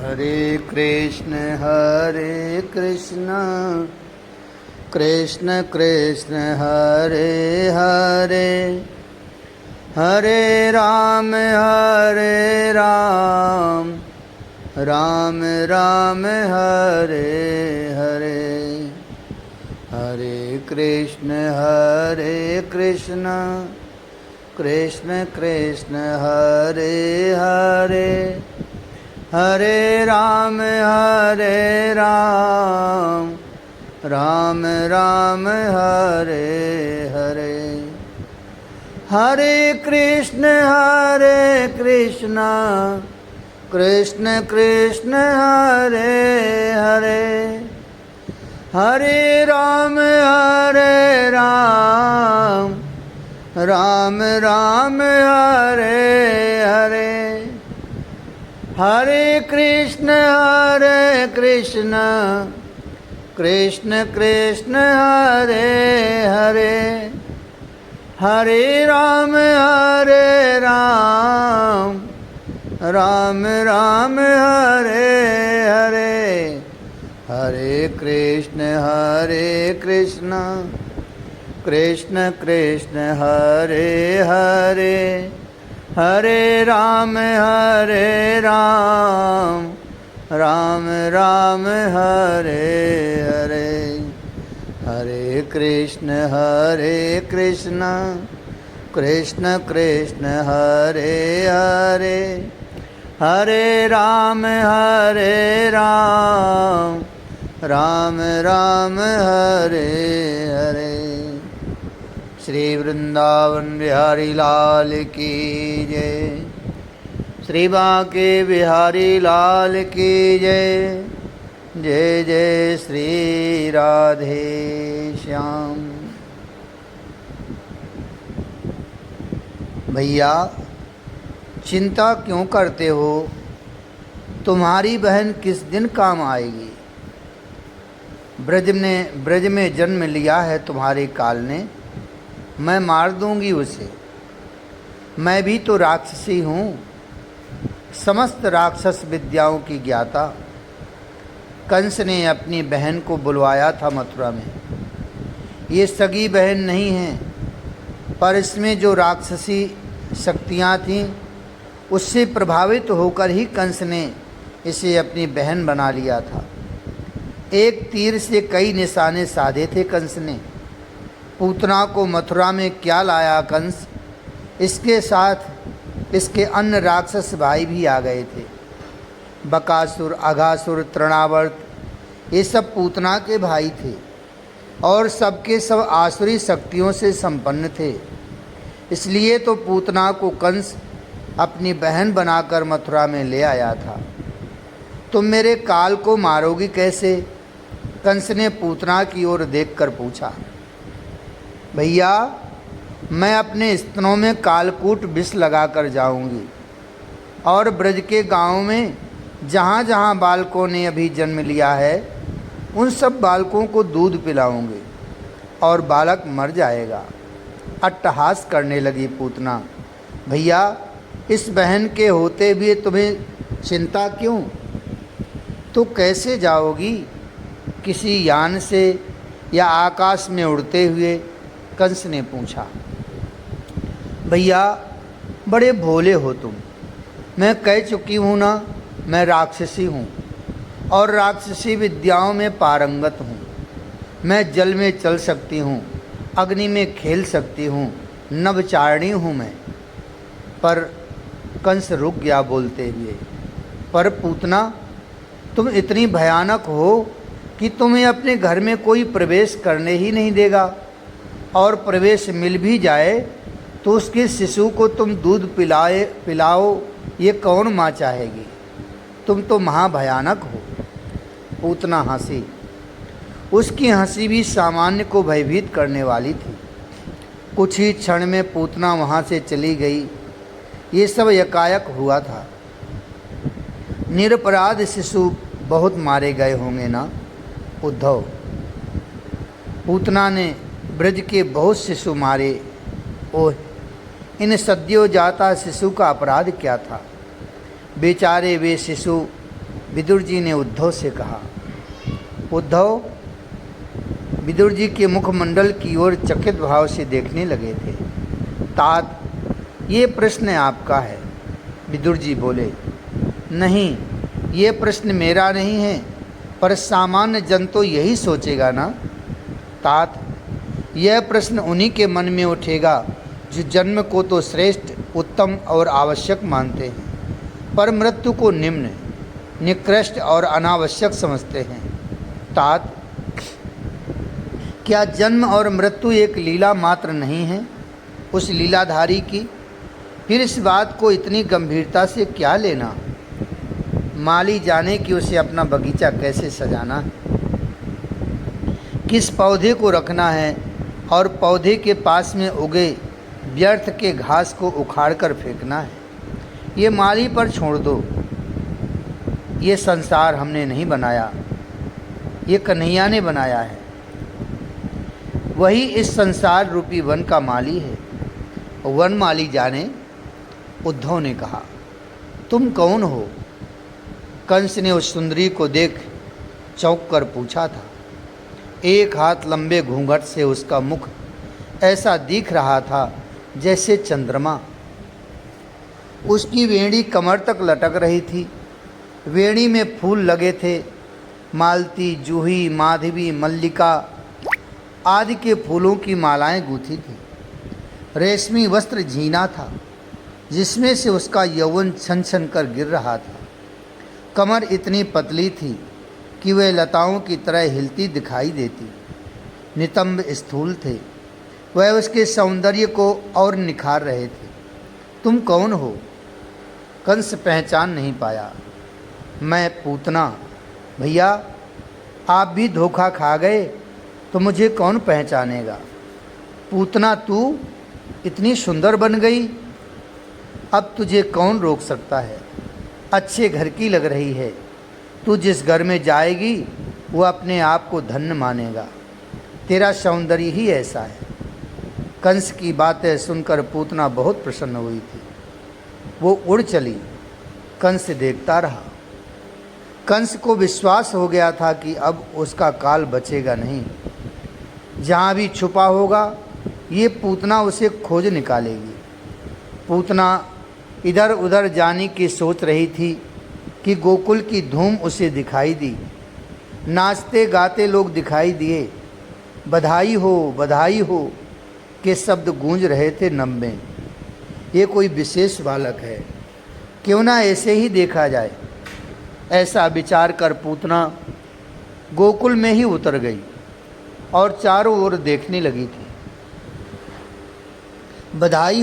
हरे कृष्ण कृष्ण कृष्ण हरे हरे, हरे राम राम राम हरे हरे। हरे कृष्ण कृष्ण कृष्ण हरे हरे, हरे राम राम राम हरे हरे। हरे कृष्ण कृष्ण कृष्ण हरे हरे, हरे राम राम राम हरे हरे। हरे कृष्ण कृष्ण कृष्ण हरे हरे, हरे राम राम राम हरे हरे। हरे कृष्ण कृष्ण कृष्ण हरे हरे, हरे राम राम राम हरे हरे। हरे कृष्ण कृष्ण कृष्ण हरे हरे, हरे राम राम राम हरे हरे। श्री वृंदावन बिहारी लाल की जय, श्री बांके बिहारी लाल की जय। जय जय श्री राधे श्याम। भैया चिंता क्यों करते हो? तुम्हारी बहन किस दिन काम आएगी? ब्रज में जन्म लिया है तुम्हारे काल ने, मैं मार दूंगी उसे। मैं भी तो राक्षसी हूँ, समस्त राक्षस विद्याओं की ज्ञाता। कंस ने अपनी बहन को बुलवाया था मथुरा में। ये सगी बहन नहीं है, पर इसमें जो राक्षसी शक्तियाँ थीं उससे प्रभावित होकर ही कंस ने इसे अपनी बहन बना लिया था। एक तीर से कई निशाने साधे थे कंस ने। पूतना को मथुरा में क्या लाया कंस, इसके साथ इसके अन्य राक्षस भाई भी आ गए थे। बकासुर, अघासुर, तृणावर्त, ये सब पूतना के भाई थे और सबके सब आसुरी शक्तियों से संपन्न थे। इसलिए तो पूतना को कंस अपनी बहन बनाकर मथुरा में ले आया था। तुम मेरे काल को मारोगी कैसे? कंस ने पूतना की ओर देखकर पूछा। भैया मैं अपने स्तनों में कालकूट विष लगाकर जाऊंगी और ब्रज के गांवों में जहाँ जहाँ बालकों ने अभी जन्म लिया है उन सब बालकों को दूध पिलाऊंगी और बालक मर जाएगा। अट्टहास करने लगी पूतना। भैया इस बहन के होते भी तुम्हें चिंता क्यों? तो कैसे जाओगी? किसी यान से या आकाश में उड़ते हुए? कंस ने पूछा। भैया बड़े भोले हो तुम। मैं कह चुकी हूँ ना, मैं राक्षसी हूँ और राक्षसी विद्याओं में पारंगत हूँ। मैं जल में चल सकती हूँ, अग्नि में खेल सकती हूँ, नभचारिणी हूँ मैं। पर कंस रुक गया बोलते हुए। पर पूतना तुम इतनी भयानक हो कि तुम्हें अपने घर में कोई प्रवेश करने ही नहीं देगा, और प्रवेश मिल भी जाए तो उसके शिशु को तुम दूध पिलाओ, ये कौन माँ चाहेगी? तुम तो महाभयानक हो। पूतना हंसी। उसकी हंसी भी सामान्य को भयभीत करने वाली थी। कुछ ही क्षण में पूतना वहाँ से चली गई। ये सब एकाएक हुआ था। निरपराध शिशु बहुत मारे गए होंगे ना उद्धव। पूतना ने ब्रज के बहुत शिशु मारे। ओह, इन सद्यो जाता शिशु का अपराध क्या था? बेचारे वे शिशु विदुर जी ने उद्धव से कहा। उद्धव विदुर जी के मुखमंडल की ओर चकित भाव से देखने लगे थे। तात, ये प्रश्न आपका है। विदुर जी बोले, नहीं, ये प्रश्न मेरा नहीं है, पर सामान्य जन तो यही सोचेगा ना। तात, यह प्रश्न उन्हीं के मन में उठेगा जो जन्म को तो श्रेष्ठ, उत्तम और आवश्यक मानते हैं, पर मृत्यु को निम्न, निकृष्ट और अनावश्यक समझते हैं। तात, क्या जन्म और मृत्यु एक लीला मात्र नहीं है उस लीलाधारी की? फिर इस बात को इतनी गंभीरता से क्या लेना? माली जाने कि उसे अपना बगीचा कैसे सजाना है, किस पौधे को रखना है और पौधे के पास में उगे व्यर्थ के घास को उखाड़कर फेंकना है। ये माली पर छोड़ दो। ये संसार हमने नहीं बनाया, ये कन्हैया ने बनाया है। वही इस संसार रूपी वन का माली है। वन माली जाने। उद्धव ने कहा, तुम कौन हो? कंस ने उस सुंदरी को देख चौंक कर पूछा था। एक हाथ लंबे घूंघट से उसका मुख ऐसा दिख रहा था जैसे चंद्रमा। उसकी वेणी कमर तक लटक रही थी। वेणी में फूल लगे थे। मालती, जूही, माधवी, मल्लिका आदि के फूलों की मालाएं गूंथी थी। रेशमी वस्त्र झीना था जिसमें से उसका यौवन छन छन कर गिर रहा था। कमर इतनी पतली थी कि वह लताओं की तरह हिलती दिखाई देती। नितंब स्थूल थे। वह उसके सौंदर्य को और निखार रहे थे। तुम कौन हो? कंस पहचान नहीं पाया। मैं पूतना। भैया, आप भी धोखा खा गए तो मुझे कौन पहचानेगा? पूतना तू इतनी सुंदर बन गई, अब तुझे कौन रोक सकता है? अच्छे घर की लग रही है। तू जिस घर में जाएगी वो अपने आप को धन्य मानेगा। तेरा सौंदर्य ही ऐसा है। कंस की बातें सुनकर पूतना बहुत प्रसन्न हुई थी। वो उड़ चली। कंस देखता रहा। कंस को विश्वास हो गया था कि अब उसका काल बचेगा नहीं। जहाँ भी छुपा होगा ये पूतना उसे खोज निकालेगी। पूतना इधर उधर जाने की सोच रही थी कि गोकुल की धूम उसे दिखाई दी। नाचते गाते लोग दिखाई दिए। बधाई हो के शब्द गूंज रहे थे नभ में। ये कोई विशेष बालक है, क्यों ना ऐसे ही देखा जाए। ऐसा विचार कर पूतना गोकुल में ही उतर गई और चारों ओर देखने लगी थी। बधाई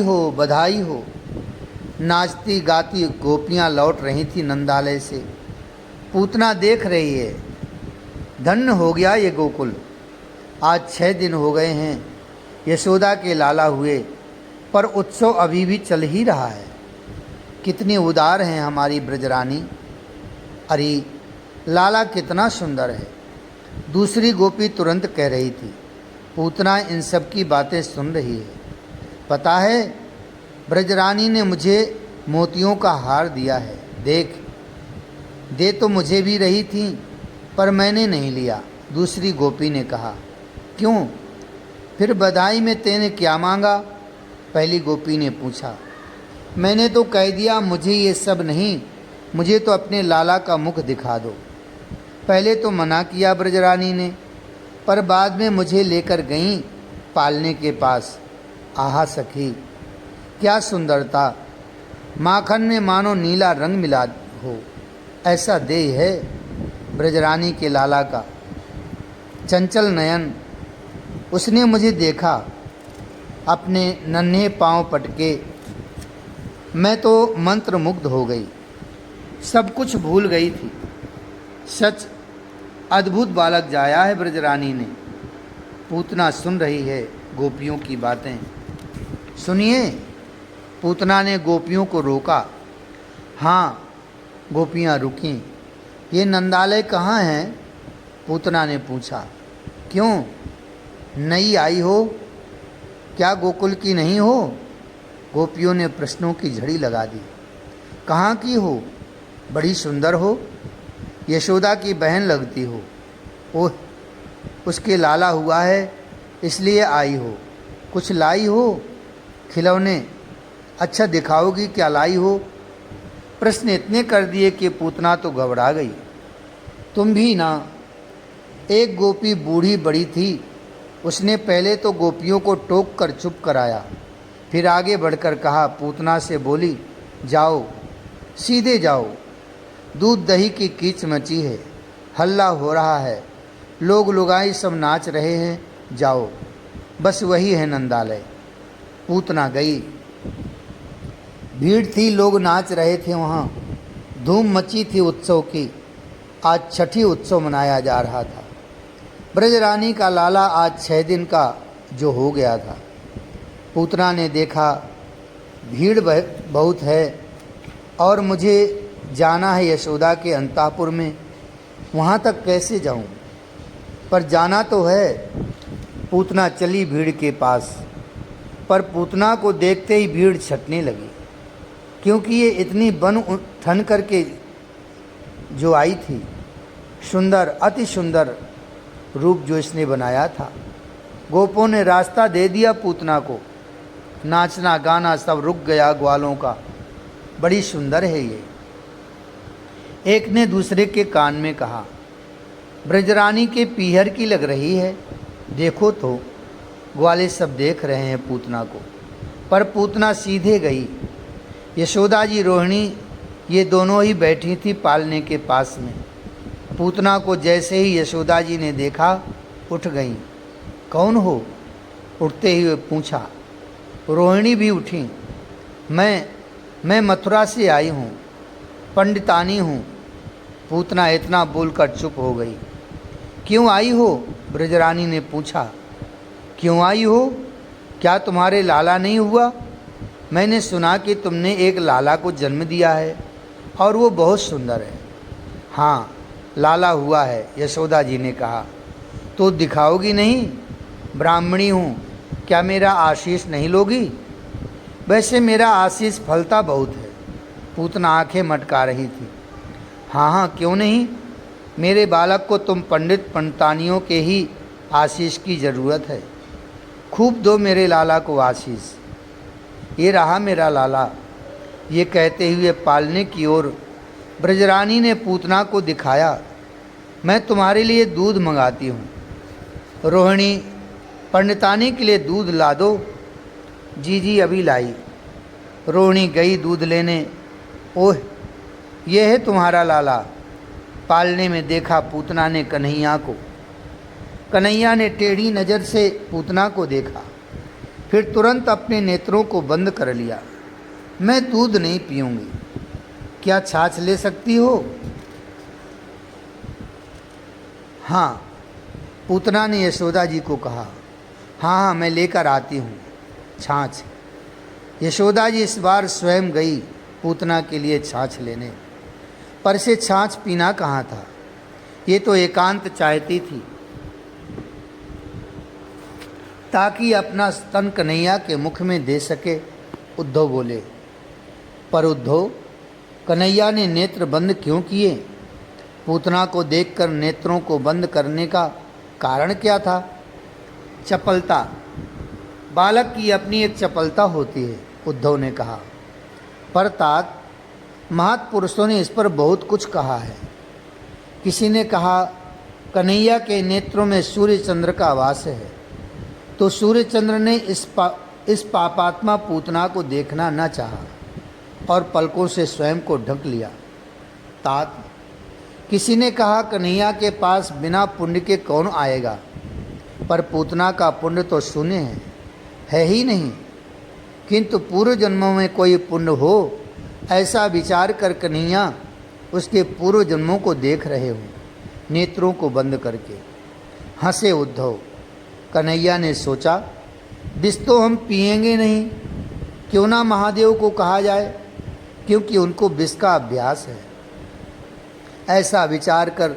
हो। नाचती गाती गोपियाँ लौट रही थी नंदालय से। पूतना देख रही है, धन्य हो गया ये गोकुल। आज 6 दिन हो गए हैं यशोदा के लाला हुए, पर उत्सव अभी भी चल ही रहा है। कितनी उदार हैं हमारी ब्रजरानी। अरे लाला कितना सुंदर है। दूसरी गोपी तुरंत कह रही थी। पूतना इन सब की बातें सुन रही है। पता है, ब्रजरानी ने मुझे मोतियों का हार दिया है। देख, दे तो मुझे भी रही थी पर मैंने नहीं लिया। दूसरी गोपी ने कहा। क्यों? फिर बधाई में तेने क्या मांगा? पहली गोपी ने पूछा। मैंने तो कह दिया मुझे ये सब नहीं, मुझे तो अपने लाला का मुख दिखा दो। पहले तो मना किया ब्रजरानी ने, पर बाद में मुझे लेकर गईं पालने के पास। आहा सखी, क्या सुंदरता! माखन में मानो नीला रंग मिला हो, ऐसा देह है ब्रजरानी के लाला का। चंचल नयन। उसने मुझे देखा, अपने नन्हे पांव पटके। मैं तो मंत्र मुग्ध हो गई, सब कुछ भूल गई थी। सच अद्भुत बालक जाया है ब्रजरानी ने। पूतना सुन रही है गोपियों की बातें। सुनिए। पूतना ने गोपियों को रोका। हाँ, गोपियाँ रुकीं। ये नंदालय कहाँ है? पूतना ने पूछा। क्यों, नई आई हो क्या? गोकुल की नहीं हो? गोपियों ने प्रश्नों की झड़ी लगा दी। कहाँ की हो? बड़ी सुंदर हो। यशोदा की बहन लगती हो। ओह, उसके लाला हुआ है इसलिए आई हो। कुछ लाई हो खिलौने? अच्छा दिखाओगी क्या लाई हो? प्रश्न इतने कर दिए कि पूतना तो घबरा गई। तुम भी ना। एक गोपी बूढ़ी बड़ी थी, उसने पहले तो गोपियों को टोक कर चुप कराया, फिर आगे बढ़कर कहा, पूतना से बोली, जाओ, सीधे जाओ, दूध दही की कीच मची है, हल्ला हो रहा है, लोग लुगाई सब नाच रहे हैं, जाओ, बस वही है नंदालय। पूतना गई। भीड़ थी, लोग नाच रहे थे, वहाँ धूम मची थी उत्सव की। आज छठी उत्सव मनाया जा रहा था। ब्रजरानी का लाला आज 6 दिन का जो हो गया था। पूतना ने देखा भीड़ बहुत है और मुझे जाना है यशोदा के अंतापुर में, वहाँ तक कैसे जाऊँ? पर जाना तो है। पूतना चली भीड़ के पास, पर पूतना को देखते ही भीड़ छटने लगी, क्योंकि ये इतनी बन ठन करके जो आई थी, सुंदर, अति सुंदर रूप जो इसने बनाया था। गोपों ने रास्ता दे दिया पूतना को, नाचना गाना सब रुक गया ग्वालों का। बड़ी सुंदर है ये। एक ने दूसरे के कान में कहा, ब्रजरानी के पीहर की लग रही है, देखो तो। ग्वाले सब देख रहे हैं पूतना को, पर पूतना सीधे गई। यशोदा जी, रोहिणी, ये दोनों ही बैठी थी पालने के पास में। पूतना को जैसे ही यशोदा जी ने देखा, उठ गईं। कौन हो? उठते हुए पूछा। रोहिणी भी उठी। मैं मथुरा से आई हूँ, पंडितानी हूँ। पूतना इतना बोलकर चुप हो गई। क्यों आई हो? ब्रजरानी ने पूछा। क्यों आई हो? क्या तुम्हारे लाला नहीं हुआ? मैंने सुना कि तुमने एक लाला को जन्म दिया है और वो बहुत सुंदर है। हाँ, लाला हुआ है, यशोदा जी ने कहा। तो दिखाओगी नहीं? ब्राह्मणी हूँ, क्या मेरा आशीष नहीं लोगी? वैसे मेरा आशीष फलता बहुत है। पूतना आंखें मटका रही थी। हाँ हाँ, क्यों नहीं? मेरे बालक को तुम पंडित पंडितानियों के ही आशीष की ज़रूरत है। खूब दो मेरे लाला को आशीष। ये रहा मेरा लाला। ये कहते हुए पालने की ओर ब्रजरानी ने पूतना को दिखाया। मैं तुम्हारे लिए दूध मंगाती हूँ। रोहिणी, पंडितानी के लिए दूध ला दो। जी जी, अभी लाई। रोहिणी गई दूध लेने। ओह, यह है तुम्हारा लाला। पालने में देखा पूतना ने कन्हैया को। कन्हैया ने टेढ़ी नज़र से पूतना को देखा, फिर तुरंत अपने नेत्रों को बंद कर लिया। मैं दूध नहीं पीऊँगी। क्या छाछ ले सकती हो? हाँ, पूतना ने यशोदा जी को कहा। हाँ हाँ, मैं लेकर आती हूँ छाछ। यशोदा जी इस बार स्वयं गई पूतना के लिए छाछ लेने, पर से छाछ पीना कहाँ था। ये तो एकांत चाहती थी ताकि अपना स्तन कन्हैया के मुख में दे सके। उद्धव बोले। पर उद्धव, कन्हैया ने नेत्र बंद क्यों किए? पूतना को देखकर नेत्रों को बंद करने का कारण क्या था? चपलता। बालक की अपनी एक चपलता होती है, उद्धव ने कहा। पर तात, महापुरुषों ने इस पर बहुत कुछ कहा है। किसी ने कहा कन्हैया के नेत्रों में सूर्य चंद्र का वास है, तो सूर्य चंद्र ने इस पापात्मा पूतना को देखना न चाहा और पलकों से स्वयं को ढक लिया। तात, किसी ने कहा कन्हैया के पास बिना पुण्य के कौन आएगा, पर पूतना का पुण्य तो शून्य है ही नहीं। किंतु पूर्व जन्मों में कोई पुण्य हो, ऐसा विचार कर कन्हैया उसके पूर्व जन्मों को देख रहे हो, नेत्रों को बंद करके। हंसे उद्धव। कन्हैया ने सोचा, विष तो हम पिएंगे नहीं, क्यों ना महादेव को कहा जाए, क्योंकि उनको विष का अभ्यास है। ऐसा विचार कर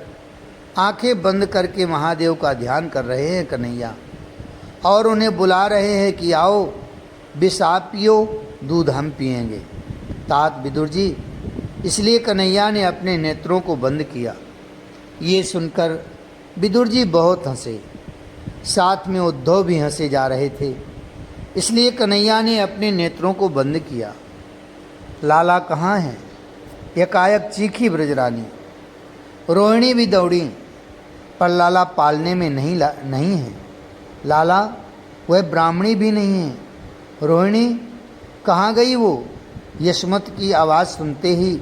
आंखें बंद करके महादेव का ध्यान कर रहे हैं कन्हैया, और उन्हें बुला रहे हैं कि आओ विष आप पियो, दूध हम पिएंगे। तात विदुर जी, इसलिए कन्हैया ने अपने नेत्रों को बंद किया ये सुनकर विदुर जी बहुत हंसे, साथ में उद्धव भी हंसे जा रहे थे। इसलिए कन्हैया ने अपने नेत्रों को बंद किया। लाला कहाँ हैं? एकाएक चीखी ब्रजरानी। रोहिणी भी दौड़ी, पर लाला पालने में नहीं है। लाला, वह ब्राह्मणी भी नहीं है। रोहिणी कहाँ गई वो? यशमत की आवाज़ सुनते ही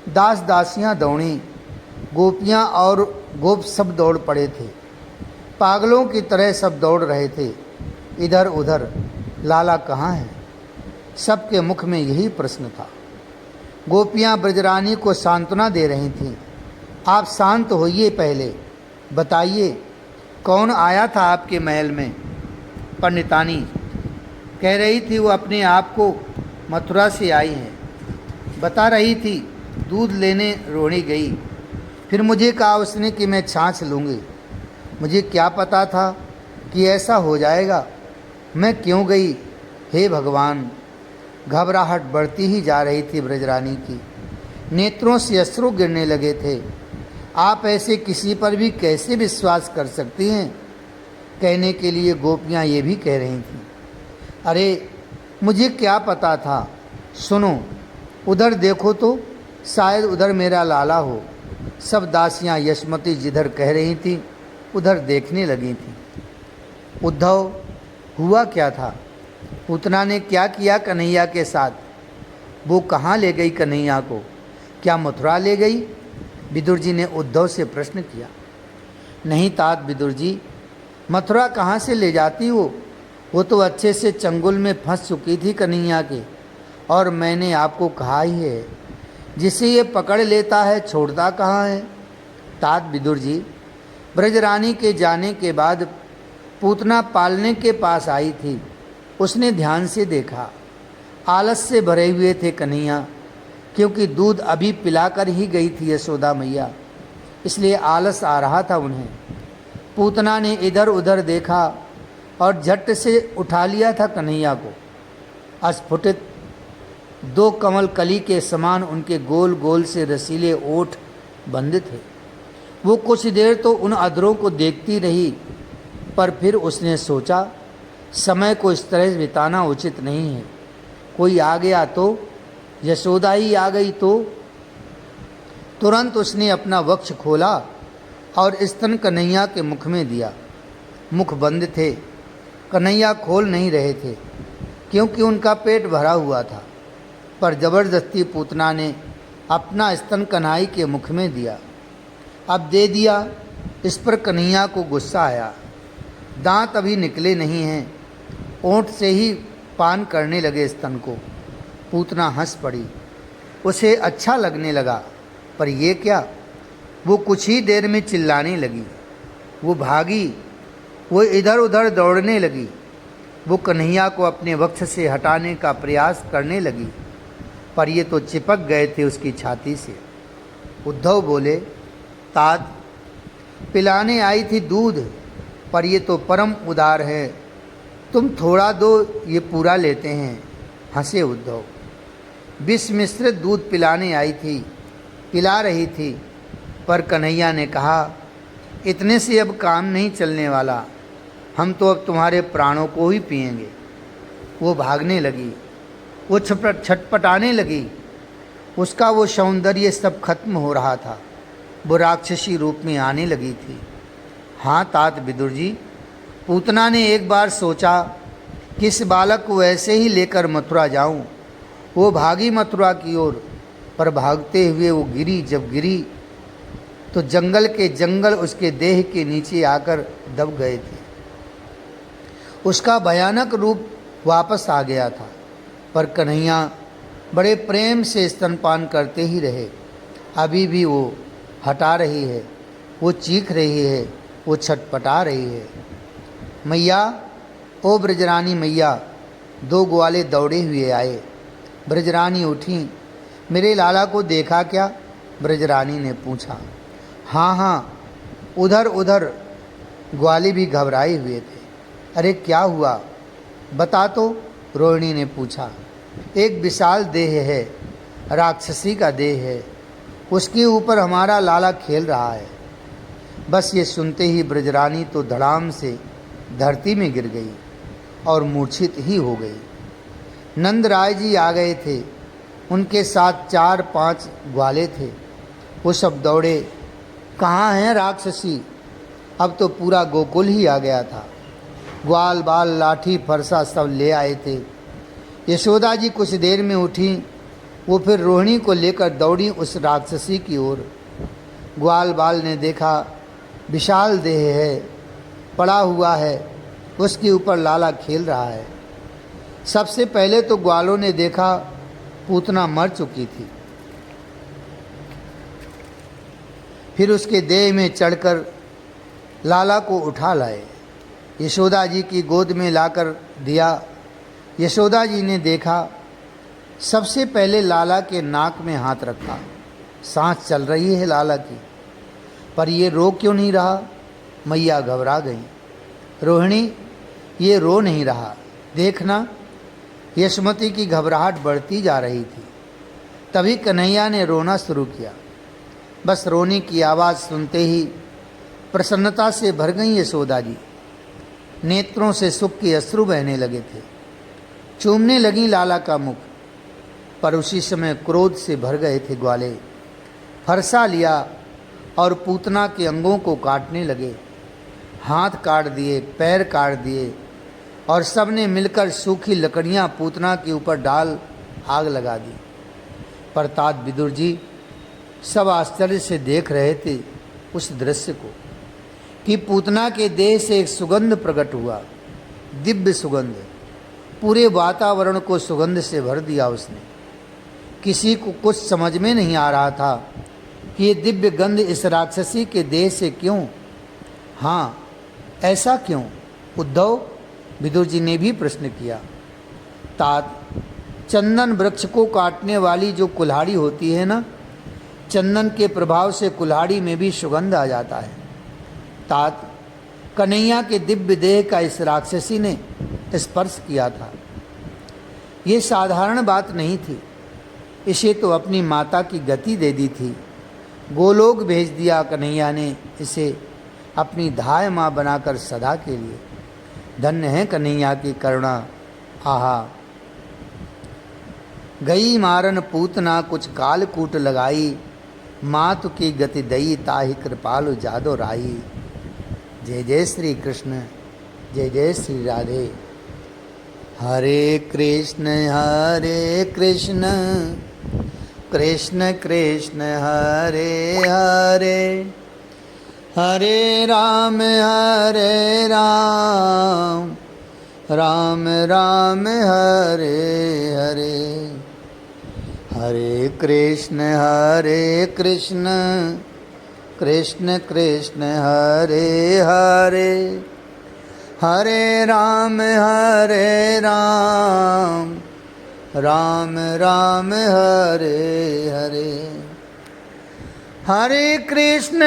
दास दासियाँ दौड़ी, गोपियाँ और गोप सब दौड़ पड़े थे। पागलों की तरह सब दौड़ रहे थे इधर उधर। लाला कहाँ है? सबके मुख में यही प्रश्न था। गोपियाँ ब्रजरानी को सांत्वना दे रही थीं। आप शांत होइए, पहले बताइए कौन आया था आपके महल में? पंडितानी कह रही थी वो अपने आप को मथुरा से आई है। बता रही थी दूध लेने रोहिणी गई, फिर मुझे कहा उसने कि मैं छाछ लूँगी। मुझे क्या पता था कि ऐसा हो जाएगा। मैं क्यों गई? हे भगवान! घबराहट बढ़ती ही जा रही थी ब्रजरानी की। नेत्रों से अश्रु गिरने लगे थे। आप ऐसे किसी पर भी कैसे विश्वास कर सकती हैं? कहने के लिए गोपियाँ ये भी कह रही थीं, अरे मुझे क्या पता था। सुनो, उधर देखो तो, शायद उधर मेरा लाला हो। सब दासियाँ यशमती जिधर कह रही थीं उधर देखने लगी थीं। उद्धव, हुआ क्या था? पूतना ने क्या किया कन्हैया के साथ? वो कहाँ ले गई कन्हैया को? क्या मथुरा ले गई? विदुर जी ने उद्धव से प्रश्न किया। नहीं तात विदुर जी, मथुरा कहाँ से ले जाती वो तो अच्छे से चंगुल में फंस चुकी थी कन्हैया के। और मैंने आपको कहा ही है, जिसे ये पकड़ लेता है छोड़ता कहाँ है। तात विदुर जी, ब्रजरानी के जाने के बाद पूतना पालने के पास आई थी। उसने ध्यान से देखा, आलस से भरे हुए थे कन्हैया, क्योंकि दूध अभी पिलाकर ही गई थी यशोदा मैया, इसलिए आलस आ रहा था उन्हें। पूतना ने इधर उधर देखा और झट से उठा लिया था कन्हैया को। अस्फुटित दो कमल कली के समान उनके गोल गोल से रसीले ओठ बंद थे। वो कुछ देर तो उन अधरों को देखती रही, पर फिर उसने सोचा समय को इस तरह बिताना उचित नहीं है। कोई आ गया तो, यशोदा ही आ गई तो। तुरंत उसने अपना वक्ष खोला और स्तन कन्हैया के मुख में दिया। मुख बंद थे, कन्हैया खोल नहीं रहे थे क्योंकि उनका पेट भरा हुआ था, पर जबरदस्ती पूतना ने अपना स्तन कन्हई के मुख में दिया। अब दे दिया, इस पर कन्हैया को गुस्सा आया। दांत अभी निकले नहीं हैं, ओंठ से ही पान करने लगे स्तन को। पूतना हंस पड़ी, उसे अच्छा लगने लगा। पर ये क्या, वो कुछ ही देर में चिल्लाने लगी। वो भागी, वो इधर उधर दौड़ने लगी। वो कन्हैया को अपने वक्ष से हटाने का प्रयास करने लगी, पर ये तो चिपक गए थे उसकी छाती से। उद्धव बोले, तात, पिलाने आई थी दूध, पर ये तो परम उदार है, तुम थोड़ा दो, ये पूरा लेते हैं। हंसे उद्धव। विष मिश्रित दूध पिलाने आई थी, पिला रही थी, पर कन्हैया ने कहा, इतने से अब काम नहीं चलने वाला, हम तो अब तुम्हारे प्राणों को ही पिएंगे। वो भागने लगी, वो छटपटाने लगी। उसका वो सौंदर्य सब खत्म हो रहा था। वो राक्षसी रूप में आने लगी थी। हाँ तात विदुर जी, पूतना ने एक बार सोचा कि इस बालक को ऐसे ही लेकर मथुरा जाऊं। वो भागी मथुरा की ओर, पर भागते हुए वो गिरी। जब गिरी तो जंगल के जंगल उसके देह के नीचे आकर दब गए थे। उसका भयानक रूप वापस आ गया था, पर कन्हैया बड़े प्रेम से स्तनपान करते ही रहे। अभी भी वो हटा रही है, वो चीख रही है, वो छटपटा रही है। मैया, ओ ब्रजरानी मैया। दो ग्वाले दौड़े हुए आए। ब्रजरानी उठी। मेरे लाला को देखा क्या? ब्रजरानी ने पूछा। हाँ हाँ, उधर उधर। ग्वाले भी घबराए हुए थे। अरे क्या हुआ, बता तो, रोहिणी ने पूछा। एक विशाल देह है, राक्षसी का देह है, उसके ऊपर हमारा लाला खेल रहा है। बस ये सुनते ही ब्रजरानी तो धड़ाम से धरती में गिर गई और मूर्छित ही हो गई। नंदराय जी आ गए थे, उनके साथ 4-5 ग्वाले थे। वो सब दौड़े, कहाँ हैं राक्षसी? अब तो पूरा गोकुल ही आ गया था। ग्वाल बाल लाठी फरसा सब ले आए थे। यशोदा जी कुछ देर में उठी, वो फिर रोहिणी को लेकर दौड़ी उस राक्षसी की ओर। ग्वाल बाल ने देखा विशाल देह है, पड़ा हुआ है, उसके ऊपर लाला खेल रहा है। सबसे पहले तो ग्वालों ने देखा पूतना मर चुकी थी, फिर उसके देह में चढ़कर लाला को उठा लाए, यशोदा जी की गोद में लाकर दिया। यशोदा जी ने देखा, सबसे पहले लाला के नाक में हाथ रखा। सांस चल रही है लाला की, पर ये रो क्यों नहीं रहा? मैया घबरा गई। रोहिणी, ये रो नहीं रहा, देखना। यशोमती की घबराहट बढ़ती जा रही थी। तभी कन्हैया ने रोना शुरू किया। बस रोने की आवाज़ सुनते ही प्रसन्नता से भर गई यशोदा जी। नेत्रों से सुख के अश्रु बहने लगे थे। चूमने लगी लाला का मुख, पर उसी समय क्रोध से भर गए थे ग्वाले। फरसा लिया और पूतना के अंगों को काटने लगे। हाथ काट दिए, पैर काट दिए और सब ने मिलकर सूखी लकड़ियां पूतना के ऊपर डाल आग लगा दी। पर तात विदुर जी सब आश्चर्य से देख रहे थे उस दृश्य को कि पूतना के देह से एक सुगंध प्रकट हुआ, दिव्य सुगंध। पूरे वातावरण को सुगंध से भर दिया उसने। किसी को कुछ समझ में नहीं आ रहा था कि ये दिव्य गंध इस राक्षसी के देह से क्यों? हाँ, ऐसा क्यों? उद्धव, विदुर जी ने भी प्रश्न किया। तात, चंदन वृक्ष को काटने वाली जो कुल्हाड़ी होती है ना, चंदन के प्रभाव से कुल्हाड़ी में भी सुगंध आ जाता है। तात, कन्हैया के दिव्य देह का इस राक्षसी ने स्पर्श किया था। ये साधारण बात नहीं थी, इसे तो अपनी माता की गति दे दी थी। गोलोक भेज दिया कन्हैया ने इसे अपनी धाय माँ बनाकर सदा के लिए। धन्य है कन्हैया की करुणा। आहा, गई मारन पूतना कुछ कालकूट लगाई, मातु की गति दई ताहि कृपालु जादो राई। जय जय श्री कृष्ण, जय जय श्री राधे। हरे कृष्ण कृष्ण कृष्ण हरे हरे, हरे राम राम राम हरे हरे। हरे कृष्ण कृष्ण कृष्ण हरे हरे, हरे राम राम राम हरे हरे। हरे कृष्ण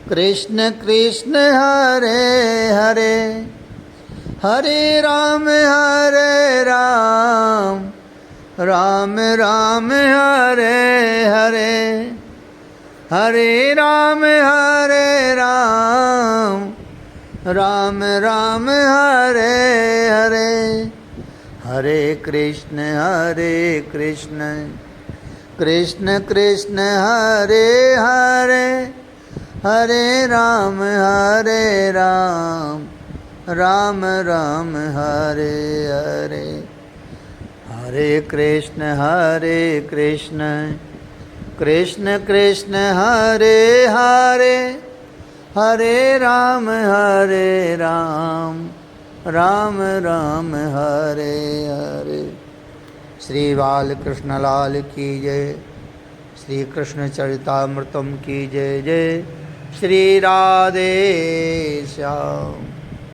कृष्ण कृष्ण हरे हरे, हरे राम राम राम हरे हरे, हरे राम राम राम हरे हरे। हरे कृष्ण कृष्ण कृष्ण हरे हरे, हरे राम राम राम हरे हरे। हरे कृष्ण कृष्ण कृष्ण हरे हरे, हरे राम राम राम हरे हरे। श्री बाल कृष्ण लाल की जय, श्री कृष्ण चरितामृतम की जय जय, श्री राधे श्याम।